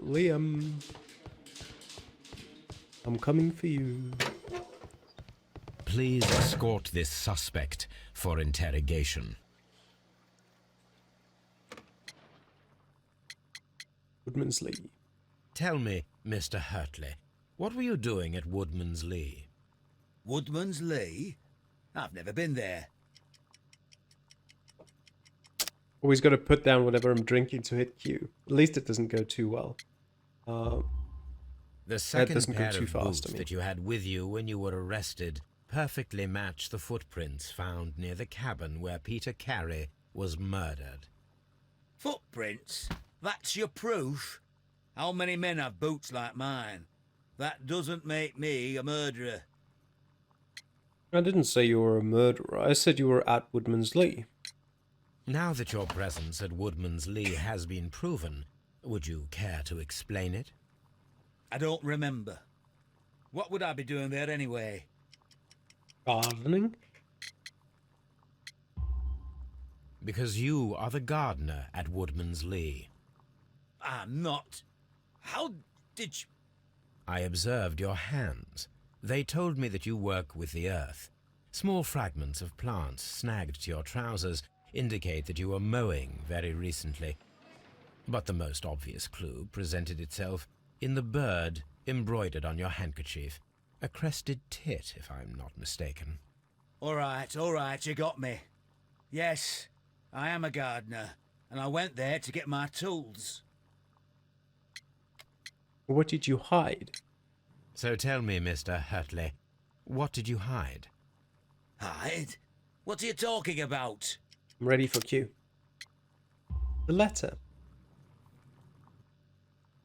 Liam, I'm coming for you. Please escort this suspect for interrogation. Woodman's Lee. Tell me, Mr. Hurtley, what were you doing at Woodman's Lee? Woodman's Lee? I've never been there. Always got to put down whatever I'm drinking to hit Q. At least it doesn't go too well. The second doesn't go pair too of fast, boots I mean. that you had with you when you were arrested perfectly match the footprints found near the cabin where Peter Carey was murdered. Footprints? That's your proof? How many men have boots like mine? That doesn't make me a murderer. I didn't say you were a murderer. I said you were at Woodman's Lee. Now that your presence at Woodman's Lee has been proven, would you care to explain it? I don't remember. What would I be doing there anyway? Gardening? Because you are the gardener at Woodman's Lee. I'm not. How did you... I observed your hands. They told me that you work with the earth. Small fragments of plants snagged to your trousers indicate that you were mowing very recently. But the most obvious clue presented itself in the bird embroidered on your handkerchief. A crested tit, if I'm not mistaken. All right, you got me. Yes, I am a gardener, and I went there to get my tools. What did you hide? So tell me, Mr. Hurtley, what did you hide? Hide? What are you talking about? I'm ready for Q. The letter.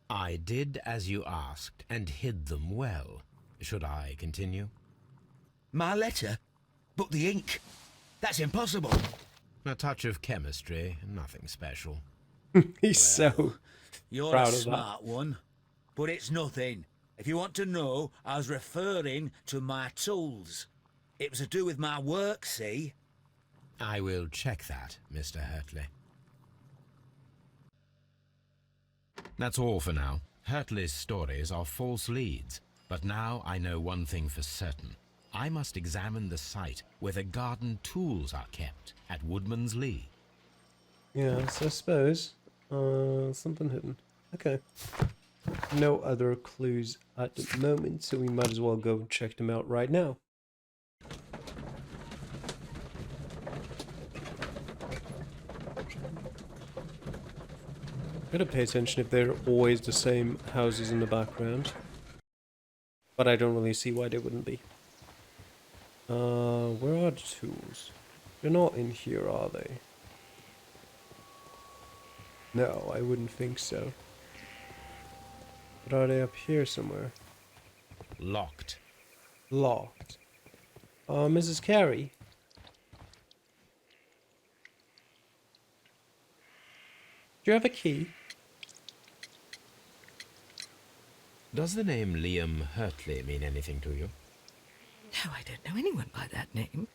I did as you asked and hid them well. Should I continue? My letter? But the ink? That's impossible. A touch of chemistry, nothing special. He's so You're proud a of that. smart one, but it's nothing. If you want to know, I was referring to my tools. It was to do with my work, see? I will check that, Mr. Hurtley. That's all for now. Hurtley's stories are false leads, but now I know one thing for certain. I must examine the site where the garden tools are kept at Woodman's Lee. Yes, I suppose. Something hidden. Okay. No other clues at the moment, so we might as well go and check them out right now. Gotta pay attention if they're always the same houses in the background. But I don't really see why they wouldn't be. Where are the tools? They're not in here, are they? No, I wouldn't think so. But are they up here somewhere? Locked. Locked. Mrs. Carey? Do you have a key? Does the name Liam Hurtley mean anything to you? No, I don't know anyone by that name.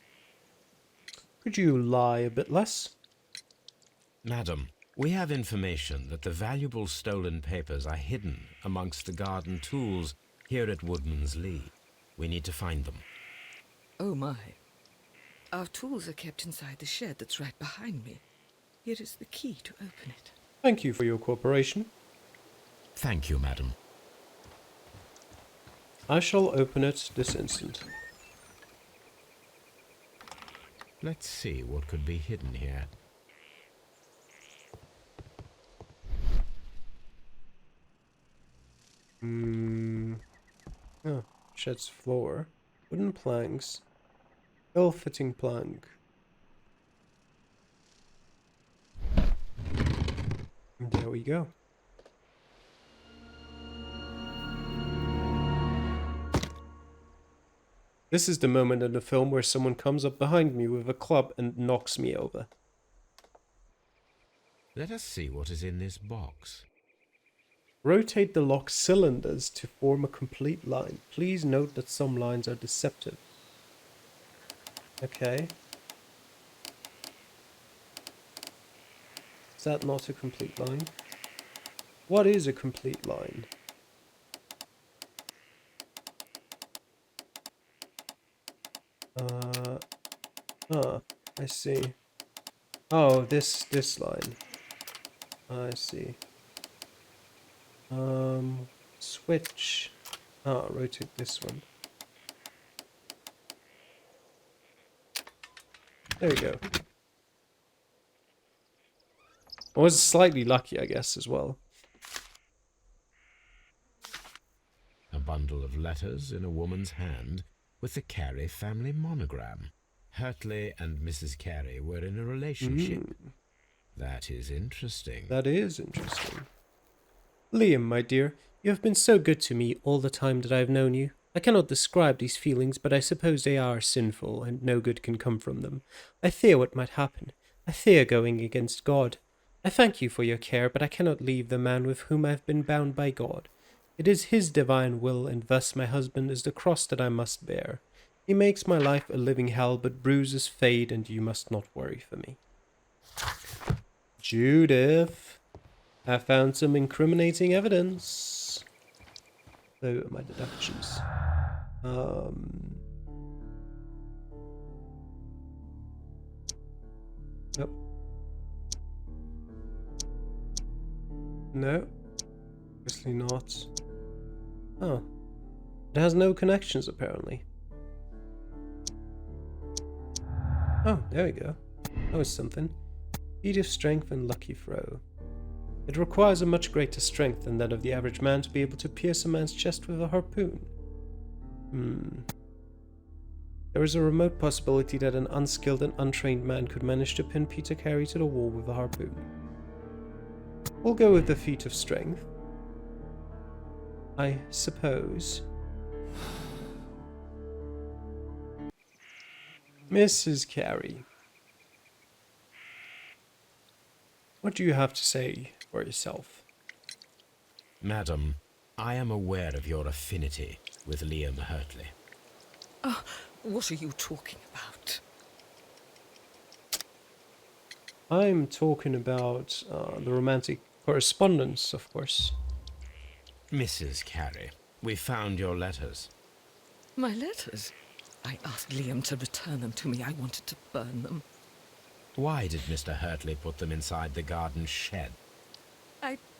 Could you lie a bit less? Madam, we have information that the valuable stolen papers are hidden amongst the garden tools here at Woodman's Lee. We need to find them. Oh my. Our tools are kept inside the shed that's right behind me. Here is the key to open it. Thank you for your cooperation. Thank you, madam. I shall open it this instant. Let's see what could be hidden here. Oh, shed's floor. Wooden planks. Ill-fitting plank. And there we go. This is the moment in the film where someone comes up behind me with a club and knocks me over. Let us see what is in this box. Rotate the lock cylinders to form a complete line. Please note that some lines are deceptive. Okay. Is that not a complete line? What is a complete line? I see. Oh, this line. I see. Switch. Rotate this one. There we go. I was slightly lucky, I guess, as well. A bundle of letters in a woman's hand with the Carey family monogram. Hurtley and Mrs. Carey were in a relationship. That is interesting. That is interesting. Liam, my dear, you have been so good to me all the time that I have known you. I cannot describe these feelings, but I suppose they are sinful, and no good can come from them. I fear what might happen. I fear going against God. I thank you for your care, but I cannot leave the man with whom I have been bound by God. It is his divine will, and thus my husband is the cross that I must bear. He makes my life a living hell, but bruises fade, and you must not worry for me. Judith, I found some incriminating evidence. So, my deductions. Nope. No. Obviously not. Oh. It has no connections, apparently. Oh, there we go. That was something. Feat of strength and lucky throw. It requires a much greater strength than that of the average man to be able to pierce a man's chest with a harpoon. There is a remote possibility that an unskilled and untrained man could manage to pin Peter Carey to the wall with a harpoon. We'll go with the feat of strength, I suppose. Mrs. Carey, what do you have to say for yourself? Madam, I am aware of your affinity with Liam Hurtley. Oh, what are you talking about? I'm talking about the romantic correspondence, of course. Mrs. Carey, we found your letters. My letters? I asked Liam to return them to me. I wanted to burn them. Why did Mr. Hurtley put them inside the garden shed?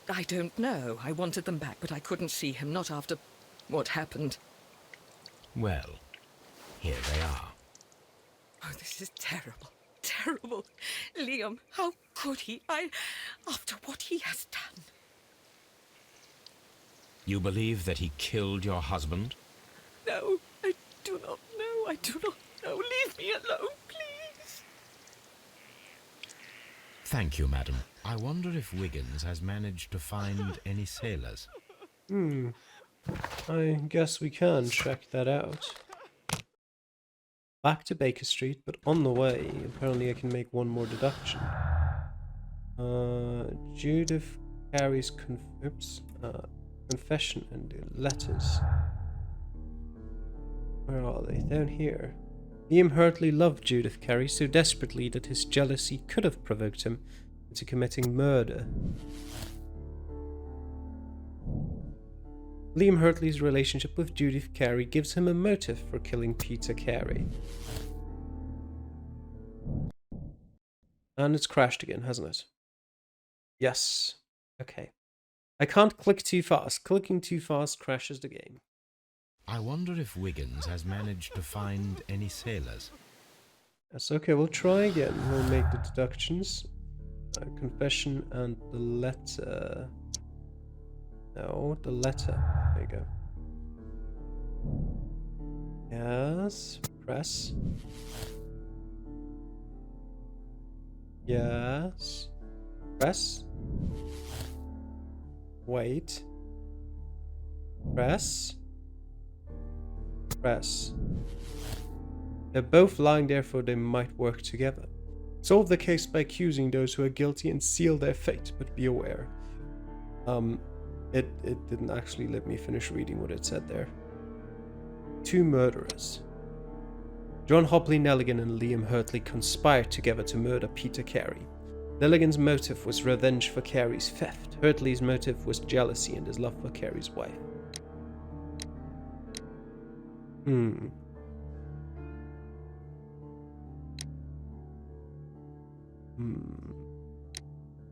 I don't know. I wanted them back, but I couldn't see him, not after what happened. Well, here they are. Oh, this is terrible. Terrible. Liam, how could he? After what he has done. You believe that he killed your husband? No, I do not know. I do not know. Leave me alone, please. Thank you, madam. I wonder if Wiggins has managed to find any sailors. I guess we can check that out. Back to Baker Street, but on the way, apparently I can make one more deduction. Judith Carey's confession and the letters. Where are they? Down here. Liam Hurtley loved Judith Carey so desperately that his jealousy could have provoked him into committing murder. Liam Hurtley's relationship with Judith Carey gives him a motive for killing Peter Carey. And it's crashed again, hasn't it? Yes. Okay. I can't click too fast. Clicking too fast crashes the game. I wonder if Wiggins has managed to find any sailors. That's okay, we'll try again. We'll make the deductions. Confession and the letter. No, the letter. There you go. Yes. Press. Yes. Press. Wait. Press. Press. They're both lying there, for they might work together. Solve the case by accusing those who are guilty and seal their fate, but be aware. It didn't actually let me finish reading what it said there. Two murderers. John Hopley Nelligan and Liam Hurtley conspired together to murder Peter Carey. Nelligan's motive was revenge for Carey's theft. Hurtley's motive was jealousy and his love for Carrie's wife.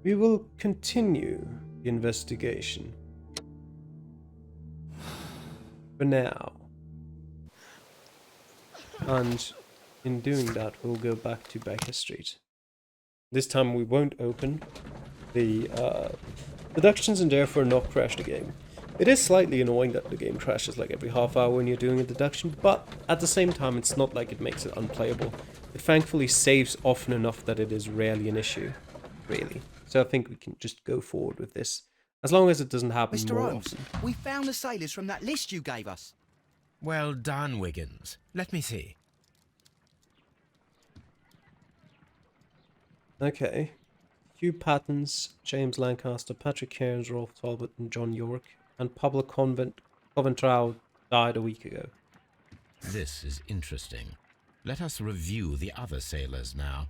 We will continue the investigation. For now. And in doing that, we'll go back to Baker Street. This time we won't open the deductions and therefore not crash the game. It is slightly annoying that the game crashes like every half hour when you're doing a deduction, but at the same time it's not like it makes it unplayable. It thankfully saves often enough that it is rarely an issue, really. So I think we can just go forward with this, as long as it doesn't happen Mr. more Holmes, often. we found the sailors from that list you gave us. Well done, Wiggins. Let me see. Okay. Hugh Pattons, James Lancaster, Patrick Cairns, Rolf Talbot, and John York, and Pablo Coventrow died a week ago. This is interesting. Let us review the other sailors now.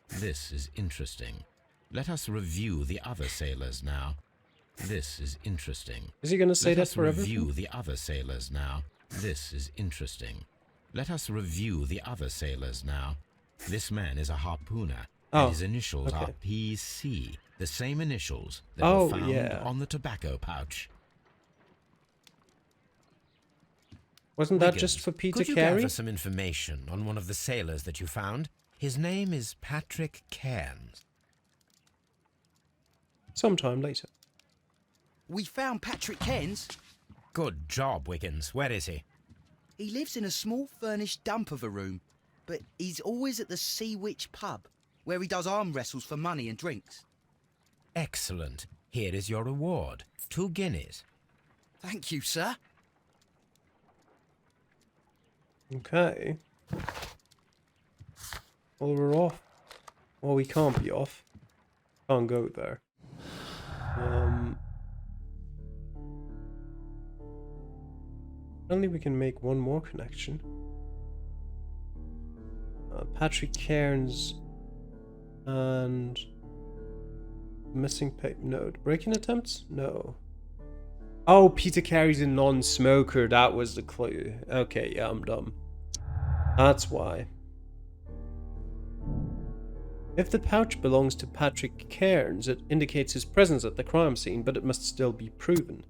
This is interesting. Let us review the other sailors now. This is interesting. Is he going to say Let that us for review everything? the other sailors now. This is interesting. Let us review the other sailors now. This man is a harpooner, and his initials are PC, the same initials that were found on the tobacco pouch. Wasn't that Wiggins, just for Peter could you Carey? gather some information on one of the sailors that you found? His name is Patrick Cairns. Sometime later. We found Patrick Cairns. Good job, Wiggins. Where is he? He lives in a small furnished dump of a room, but he's always at the Sea Witch pub, where he does arm wrestles for money and drinks. Excellent. Here is your reward. 2 guineas. Thank you, sir. Okay. Well, we're off. Well, we can't be off. Can't go there. Only we can make one more connection. Patrick Cairns and missing paper note. Break-in attempts? No. Oh, Peter Carey's a non-smoker. That was the clue. Okay, yeah, I'm dumb. That's why. If the pouch belongs to Patrick Cairns, it indicates his presence at the crime scene, but it must still be proven.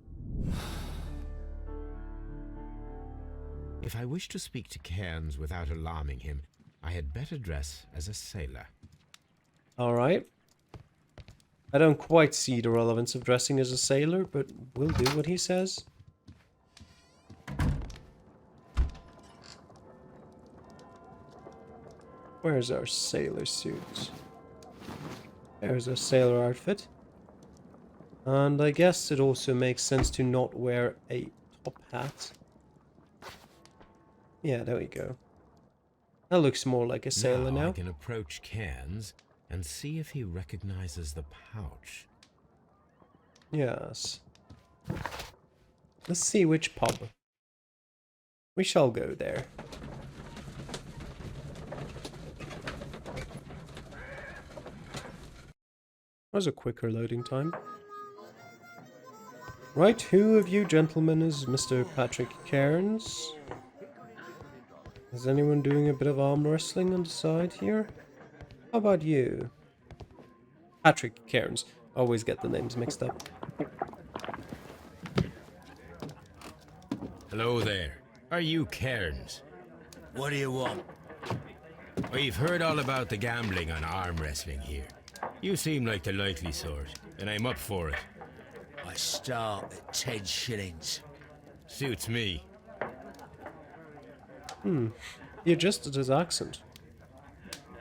If I wish to speak to Cairns without alarming him, I had better dress as a sailor. Alright. I don't quite see the relevance of dressing as a sailor, but we'll do what he says. Where's our sailor suit? There's our sailor outfit. And I guess it also makes sense to not wear a top hat. Yeah, there we go. That looks more like a sailor now. I can approach Cairns and see if he recognizes the pouch. Yes. Let's see which pub. We shall go there. Was a quicker loading time. Right, who of you gentlemen is Mr. Patrick Cairns? Is anyone doing a bit of arm wrestling on the side here? How about you? Patrick Cairns. Always get the names mixed up. Hello there. Are you Cairns? What do you want? We've heard all about the gambling on arm wrestling here. You seem like the likely sort, and I'm up for it. I start at 10 shillings. Suits me. He adjusted his accent.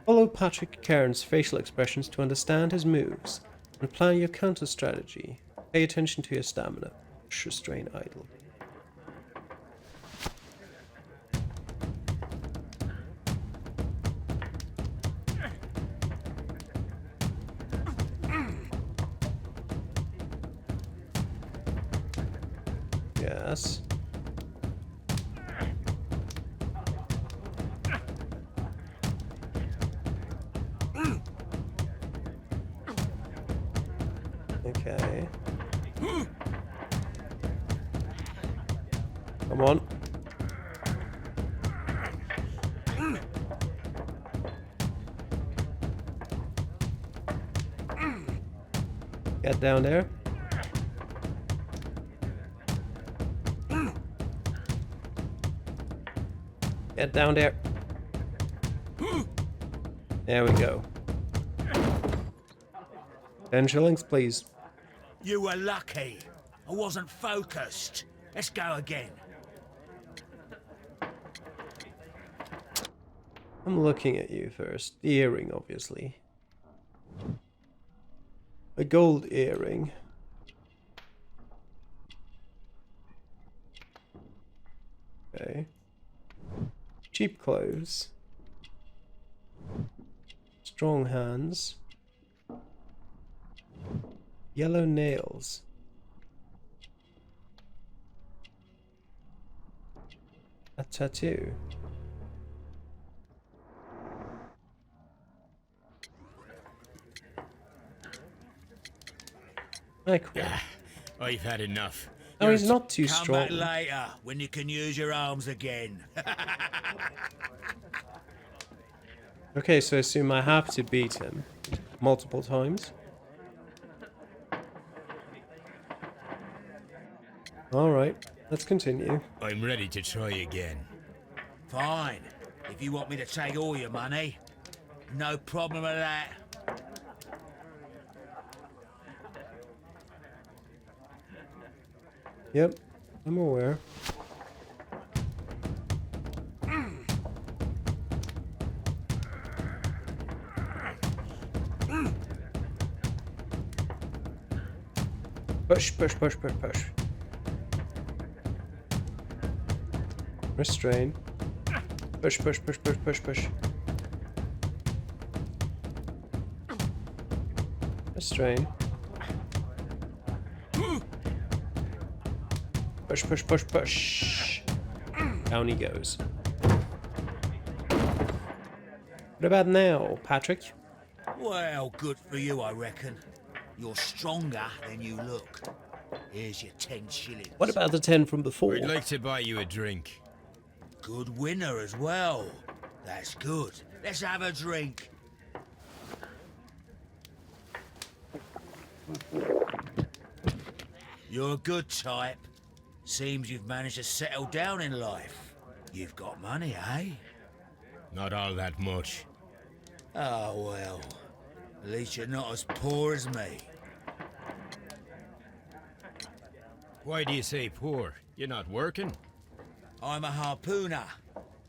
Follow Patrick Cairns' facial expressions to understand his moves and plan your counter strategy. Pay attention to your stamina. Restrain idle. Yes. Okay. Come on. Get down there. Get down there. There we go. 10 shillings, please. You were lucky. I wasn't focused. Let's go again. I'm looking at you first. The earring, obviously. A gold earring. Okay. Cheap clothes. Strong hands. Yellow nails. A tattoo. I quit. I've had enough. No, he's not too Come strong. back later when you can use your arms again. Okay, so I assume I have to beat him multiple times. Alright, let's continue. I'm ready to try again. Fine. If you want me to take all your money, no problem with that. Yep, I'm aware. Push, push, push, push, push. Restrain. Push, push, push, push, push, push. Restrain. Push, push, push, push. Down he goes. What about now, Patrick? Well, good for you, I reckon. You're stronger than you look. Here's your 10 shillings. What about the 10 from before? I'd like to buy you a drink. Good winner as well. That's good. Let's have a drink. You're a good type. Seems you've managed to settle down in life. You've got money, eh? Not all that much. Oh, well. At least you're not as poor as me. Why do you say poor? You're not working? I'm a harpooner.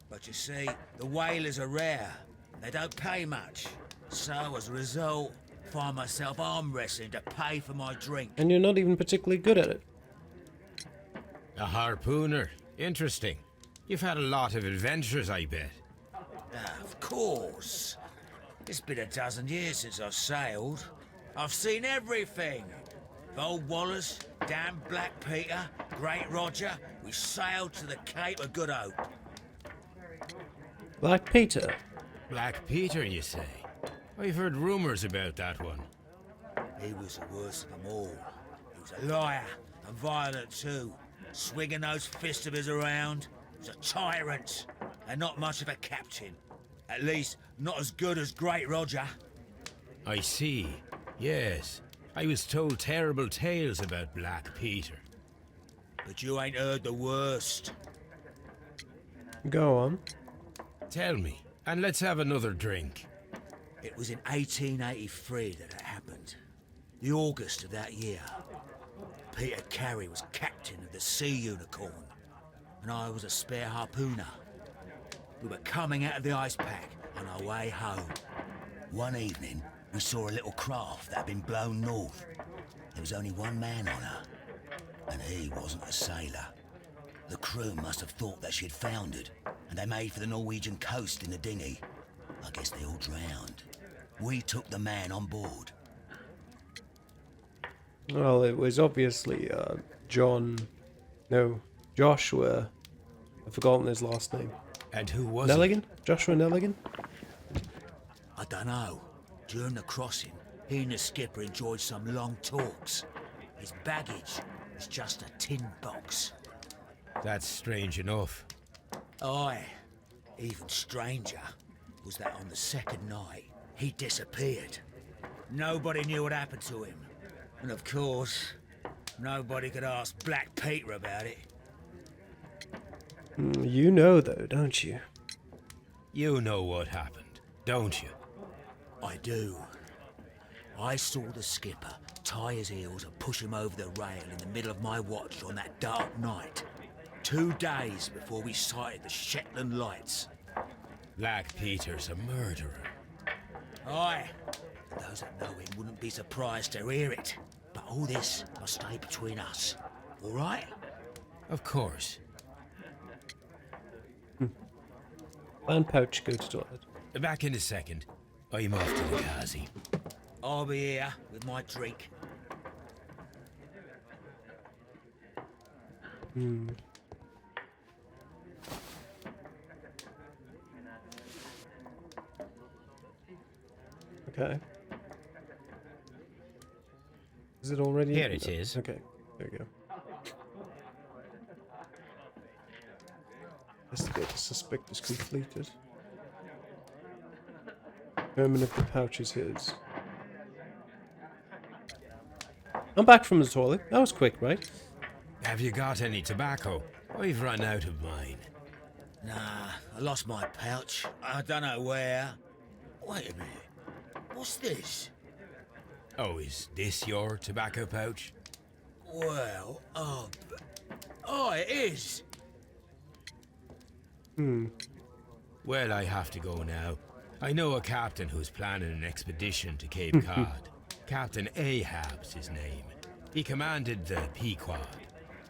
But you see, the whalers are rare. They don't pay much. So, as a result, find myself arm wrestling to pay for my drink. And you're not even particularly good at it. A harpooner. Interesting. You've had a lot of adventures, I bet. Of course. It's been a dozen years since I've sailed. I've seen everything. Old Wallace, damn Black Peter, Great Roger. We sailed to the Cape of Good Hope. Black Peter. Black Peter, you say? I've heard rumors about that one. He was the worst of them all. He was a liar and violent too. Swinging those fists of his around. He was a tyrant and not much of a captain. At least, not as good as Great Roger. I see. Yes. I was told terrible tales about Black Peter. But you ain't heard the worst. Go on. Tell me, and let's have another drink. It was in 1883 that it happened. The August of that year. Peter Carey was captain of the Sea Unicorn, and I was a spare harpooner. We were coming out of the ice pack on our way home. One evening, we saw a little craft that had been blown north. There was only one man on her, and he wasn't a sailor. The crew must have thought that she'd foundered, and they made for the Norwegian coast in the dinghy. I guess they all drowned. We took the man on board. Well, it was obviously Joshua. I've forgotten his last name. And who was it? Nelligan? Joshua Nelligan? I don't know. During the crossing, He and the skipper enjoyed some long talks. His baggage was just a tin box. That's strange enough. Aye. Even stranger was that on the second night, he disappeared. Nobody knew what happened to him. And of course, nobody could ask Black Peter about it. You know, though, don't you? You know what happened, don't you? I do. I saw the skipper tie his heels and push him over the rail in the middle of my watch on that dark night. 2 days before we sighted the Shetland lights. Black Peter's a murderer. Aye. And those that know him wouldn't be surprised to hear it. But all this must stay between us. All right? Of course. Find pouch, go to toilet. Back in a second. I'm off to the Kazi. I'll be here with my drink. Okay. Is it already? Here it is. Okay, there you go. Investigate the suspect is completed. Determine if the pouch is his. I'm back from the toilet. That was quick, right? Have you got any tobacco? I've run out of mine. Nah, I lost my pouch. I don't know where. Wait a minute. What's this? Oh, is this your tobacco pouch? Well, oh, it is. Well, I have to go now. I know a captain who's planning an expedition to Cape Cod. Captain Ahab's his name. He commanded the Pequod.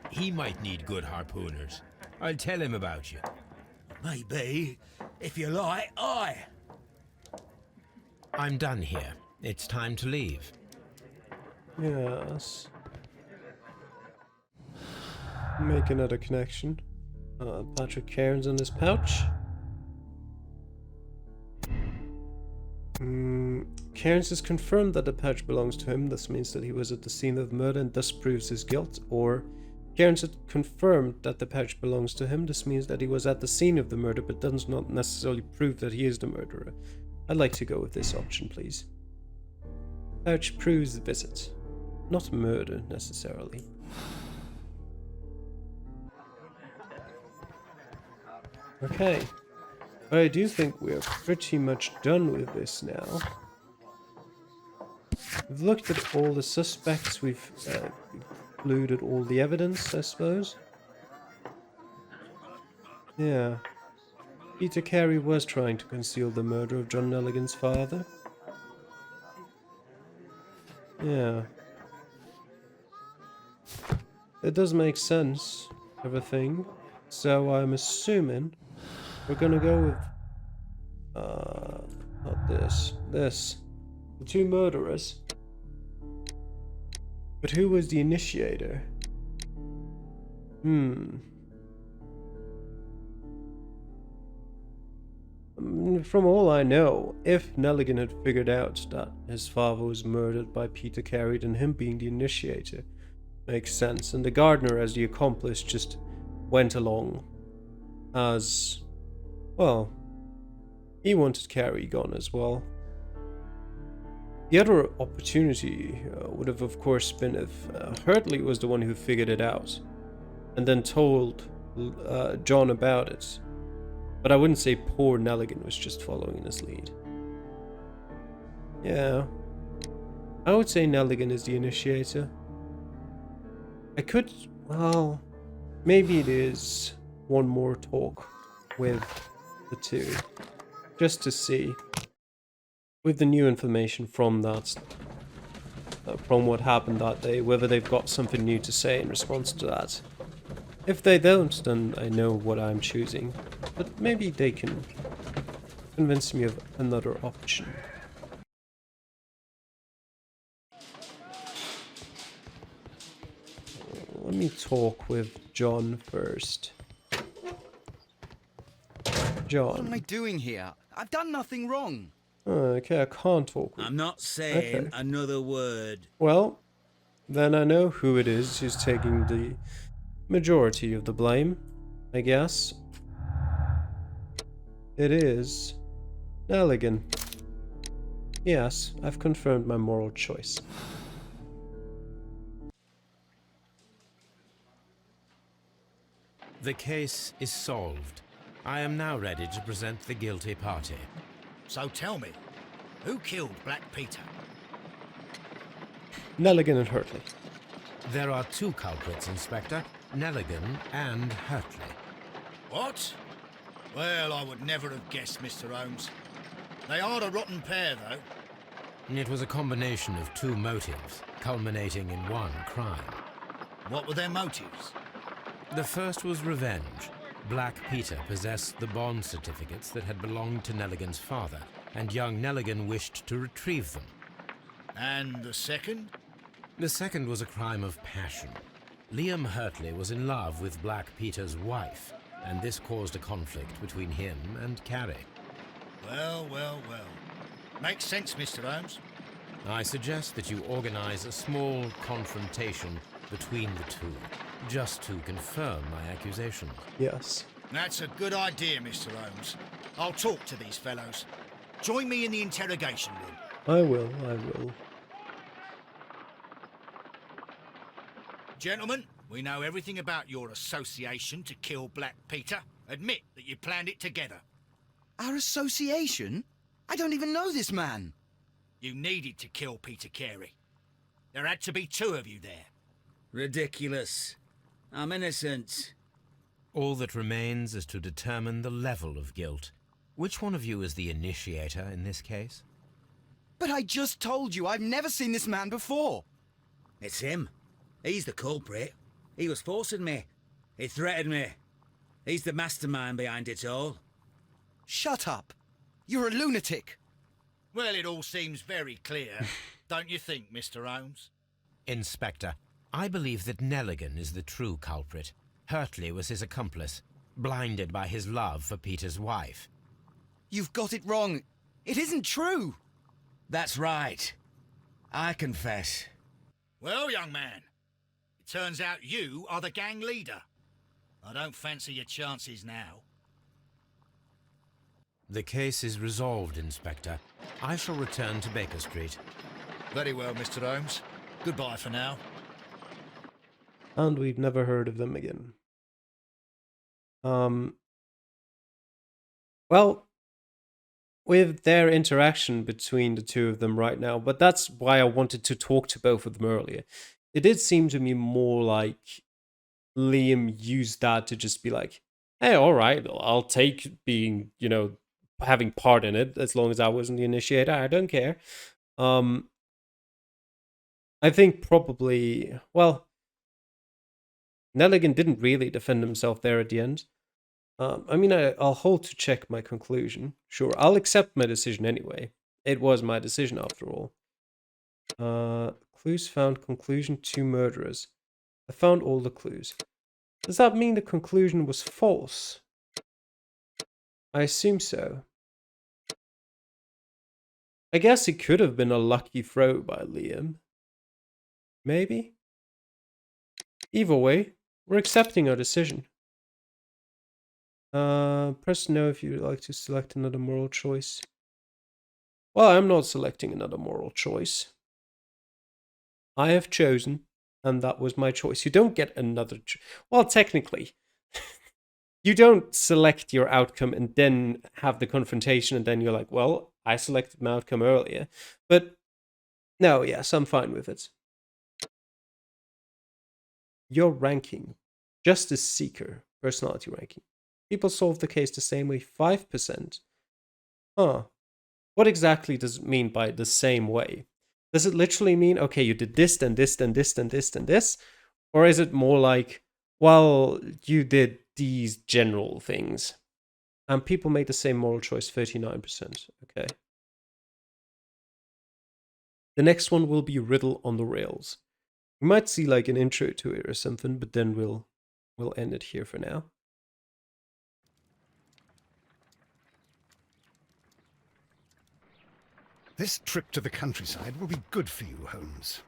He might need good harpooners. I'll tell him about you. Maybe. If you like, aye. I'm done here. It's time to leave. Yes. Make another connection. Patrick Cairns in his pouch. Cairns has confirmed that the pouch belongs to him. This means that he was at the scene of the murder and thus proves his guilt. Or Cairns has confirmed that the pouch belongs to him. This means that he was at the scene of the murder but does not necessarily prove that he is the murderer. I'd like to go with this option, please. Pouch proves the visit. Not murder, necessarily. Okay. But I do think we are pretty much done with this now. We've looked at all the suspects, we've included all the evidence, I suppose. Yeah. Peter Carey was trying to conceal the murder of John Nelligan's father. Yeah. It does make sense, everything. So I'm assuming we're gonna go with not this. The 2 murderers. But who was the initiator? From all I know, if Nelligan had figured out that his father was murdered by Peter Carey, then him being the initiator makes sense. And the gardener, as the accomplice, just went along as, well, he wanted Carey gone as well. The other opportunity would have, of course, been if Hurtley was the one who figured it out and then told John about it. But I wouldn't say poor Nelligan was just following in his lead. Yeah. I would say Nelligan is the initiator. I could, well, maybe it is one more talk with the 2. Just to see, with the new information from that, from what happened that day, whether they've got something new to say in response to that. If they don't, then I know what I'm choosing. But maybe they can convince me of another option. Let me talk with John first. John. What am I doing here? I've done nothing wrong. Okay, I can't talk with I'm not you. saying Okay. another word. Well, then I know who it is who's taking the majority of the blame, I guess. It is Nelligan. Yes, I've confirmed my moral choice. The case is solved. I am now ready to present the guilty party. So tell me, who killed Black Peter? Nelligan and Hurtley. There are two culprits, Inspector, Nelligan and Hurtley. What? Well, I would never have guessed, Mr. Holmes. They are a rotten pair, though. It was a combination of two motives, culminating in one crime. What were their motives? The first was revenge. Black Peter possessed the bond certificates that had belonged to Nelligan's father, and young Nelligan wished to retrieve them. And the second? The second was a crime of passion. Liam Hurtley was in love with Black Peter's wife, and this caused a conflict between him and Carrie. Well. Makes sense, Mr. Holmes. I suggest that you organize a small confrontation between the two, just to confirm my accusations. Yes. That's a good idea, Mr. Holmes. I'll talk to these fellows. Join me in the interrogation room. I will. Gentlemen, we know everything about your association to kill Black Peter. Admit that you planned it together. Our association? I don't even know this man. You needed to kill Peter Carey. There had to be two of you there. Ridiculous. I'm innocent. All that remains is to determine the level of guilt. Which one of you is the initiator in this case? But I just told you I've never seen this man before. It's him. He's the culprit. He was forcing me. He threatened me. He's the mastermind behind it all. Shut up. You're a lunatic. Well, it all seems very clear, don't you think, Mr. Holmes? Inspector, I believe that Nelligan is the true culprit. Hurtley was his accomplice, blinded by his love for Peter's wife. You've got it wrong. It isn't true. That's right. I confess. Well, young man, it turns out you are the gang leader. I don't fancy your chances now. The case is resolved, Inspector. I shall return to Baker Street. Very well, Mr. Holmes. Goodbye for now. And we've never heard of them again. Well, with their interaction between the two of them right now, but that's why I wanted to talk to both of them earlier. It did seem to me more like Liam used that to just be like, hey, all right, I'll take being, having part in it as long as I wasn't the initiator. I don't care. I think probably, well, Nelligan didn't really defend himself there at the end. I'll hold to check my conclusion. Sure, I'll accept my decision anyway. It was my decision after all. Clues found, conclusion, two murderers. I found all the clues. Does that mean the conclusion was false? I assume so. I guess it could have been a lucky throw by Liam. Maybe? Either way, we're accepting our decision. Press no if you'd like to select another moral choice. Well, I'm not selecting another moral choice. I have chosen, and that was my choice. You don't get another well, technically. You don't select your outcome and then have the confrontation and then you're like, well, I selected my outcome earlier. But no, yes, I'm fine with it. Your ranking. Justice Seeker. Personality ranking. People solve the case the same way. 5%. Huh. What exactly does it mean by the same way? Does it literally mean, okay, you did this, then this, then this, then this, then this? Or is it more like, well, you did these general things? And people made the same moral choice, 39%. Okay. The next one will be Riddle on the Rails. We might see like an intro to it or something, but then we'll end it here for now. This trip to the countryside will be good for you, Holmes.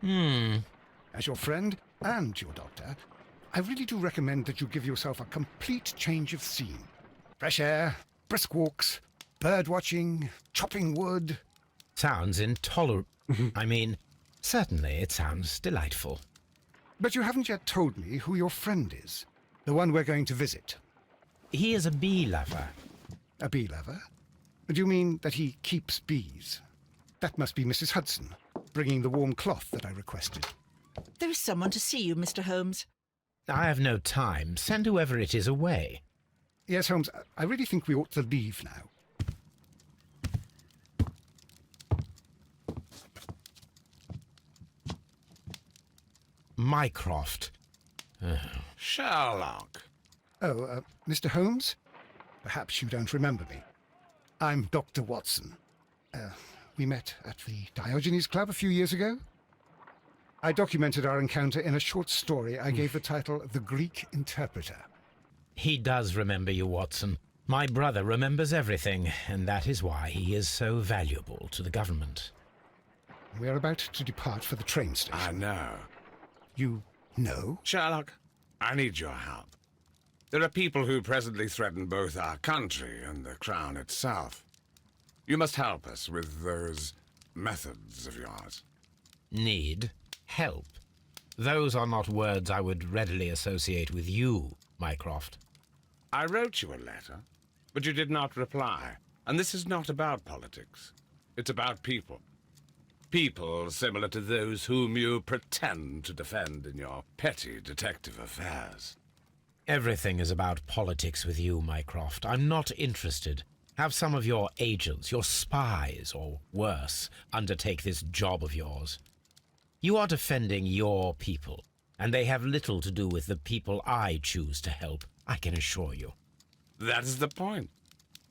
Hmm. As your friend and your doctor, I really do recommend that you give yourself a complete change of scene. Fresh air, brisk walks, bird watching, chopping wood. Sounds intolerable. I mean, certainly it sounds delightful. But you haven't yet told me who your friend is, the one we're going to visit. He is a bee lover. A bee lover? Do you mean that he keeps bees? That must be Mrs. Hudson, bringing the warm cloth that I requested. There is someone to see you, Mr. Holmes. I have no time. Send whoever it is away. Yes, Holmes, I really think we ought to leave now. Mycroft. Sherlock. Oh, Mr. Holmes? Perhaps you don't remember me. I'm Dr. Watson. We met at the Diogenes Club a few years ago. I documented our encounter in a short story I gave the title The Greek Interpreter. He does remember you, Watson. My brother remembers everything, and that is why he is so valuable to the government. We're about to depart for the train station. I know. You know? Sherlock, I need your help. There are people who presently threaten both our country and the Crown itself. You must help us with those methods of yours. Need? Help? Those are not words I would readily associate with you, Mycroft. I wrote you a letter, but you did not reply. And this is not about politics. It's about people. People similar to those whom you pretend to defend in your petty detective affairs. Everything is about politics with you, Mycroft. I'm not interested. Have some of your agents, your spies, or worse, undertake this job of yours. You are defending your people, and they have little to do with the people I choose to help, I can assure you. That is the point.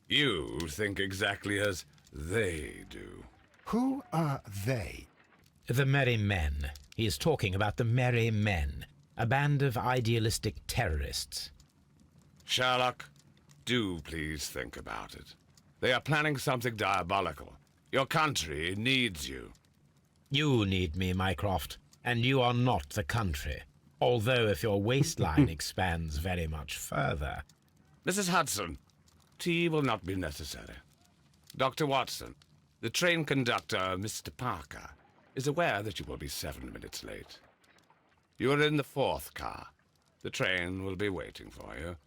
You think exactly as they do. Who are they? The Merry Men. He is talking about the Merry Men, a band of idealistic terrorists. Sherlock, do please think about it. They are planning something diabolical. Your country needs you. You need me, Mycroft, and you are not the country. Although if your waistline expands very much further. Mrs. Hudson, tea will not be necessary. Dr. Watson, the train conductor, Mr. Parker, is aware that you will be 7 minutes late. You are in the 4th car. The train will be waiting for you.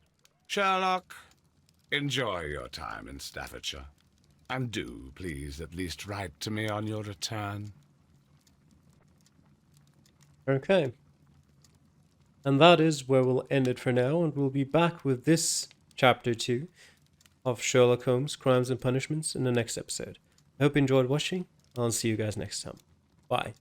Sherlock, enjoy your time in Staffordshire. And do, please, at least write to me on your return. Okay. And that is where we'll end it for now, and we'll be back with this chapter 2 of Sherlock Holmes, Crimes and Punishments in the next episode. I hope you enjoyed watching. I'll see you guys next time. Bye.